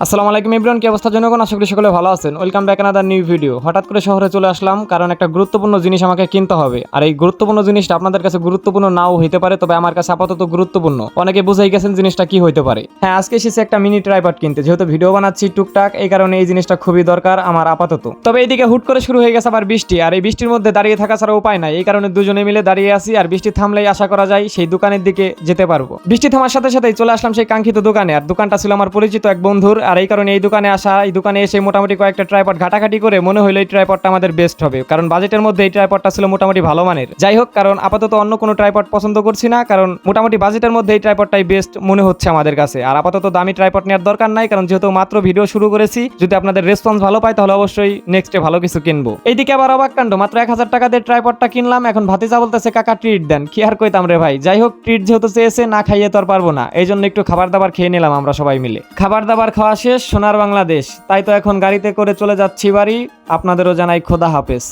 আসসালামু আলাইকুম এভরিওয়ান, কি অবস্থা জনগণ? আশা করি সকলে ভালো আছেন। Welcome back another new video. হঠাৎ করে শহরে চলে আসলাম কারণ একটা গুরুত্বপূর্ণ জিনিস আমাকে কিনতে হবে। আর এই গুরুত্বপূর্ণ জিনিসটা আপনাদের কাছে গুরুত্বপূর্ণ নাও হইতে পারে, তবে আমার কাছে আপাতত গুরুত্বপূর্ণ। অনেকে বুঝাই গেছেন জিনিসটা কি হইতে পারে। হ্যাঁ, আজকে এসেছে একটা মিনি ট্রাইপড কিনতে, যেহেতু ভিডিও বানাচ্ছি টুকটাক, এই কারণে এই জিনিসটা খুবই দরকার আমার আপাতত। তবে এইদিকে হুট করে শুরু হয়ে গেছে আবার বৃষ্টি, আর এই বৃষ্টির মধ্যে দাঁড়িয়ে থাকা ছাড়া উপায় নাই। এই কারণে দুজনে মিলে দাঁড়িয়ে আছি, আর বৃষ্টি থামলেই আশা করা যায় সেই দোকানের দিকে যেতে পারবো। বৃষ্টি থামার সাথে সাথেই চলে আসলাম সেই কাঙ্ক্ষিত দোকানে, আর দোকানটা ছিল আমার পরিচিত এক বন্ধুর। আর এই কারণে এই দোকানে আসা, এই দোকানে এসে মোটামুটি কয়েকটা ট্রাইপড ঘাটাঘাটি করে মনে হলো এই ট্রাইপডটা আমাদের বেস্ট হবে, কারণ বাজেটের মধ্যে এই ট্রাইপডটা ছিল মোটামুটি ভালো মানের। যাই হোক, কারণ আপাতত অন্য কোনো ট্রাইপড পছন্দ করছি না, কারণ মোটামুটি বাজেটের মধ্যে এই ট্রাইপডটাই বেস্ট মনে হচ্ছে আমাদের কাছে। আর আপাতত দামি ট্রাইপড নেওয়ার দরকার নাই, কারণ যেহেতু মাত্র ভিডিও শুরু করেছি, যদি আপনাদের রেসপন্স ভালো পাই তাহলে অবশ্যই নেক্সটে ভালো কিছু কিনবো। এইদিকে আবার অবাক কাণ্ড, মাত্র 1000 টাকা দিয়ে ট্রাইপডটা কিনলাম, এখন ভাতিজা বলতেছে কাকা ট্রিট দেন। কি আর কইতাম রে ভাই। যাই হোক, ট্রিট যেহেতু চেয়েছে, না খাইয়ে তো আর পারবো না, এই জন্য একটু খাবার দাবার খেয়ে নিলাম আমরা সবাই মিলে। খাবার দাবার খাওয়া শেষ, সোনার বাংলাদেশ। তাই তো এখন গাড়িতে করে চলে যাচ্ছি বাড়ি। আপনাদেরও জানাই খোদা হাফেজ।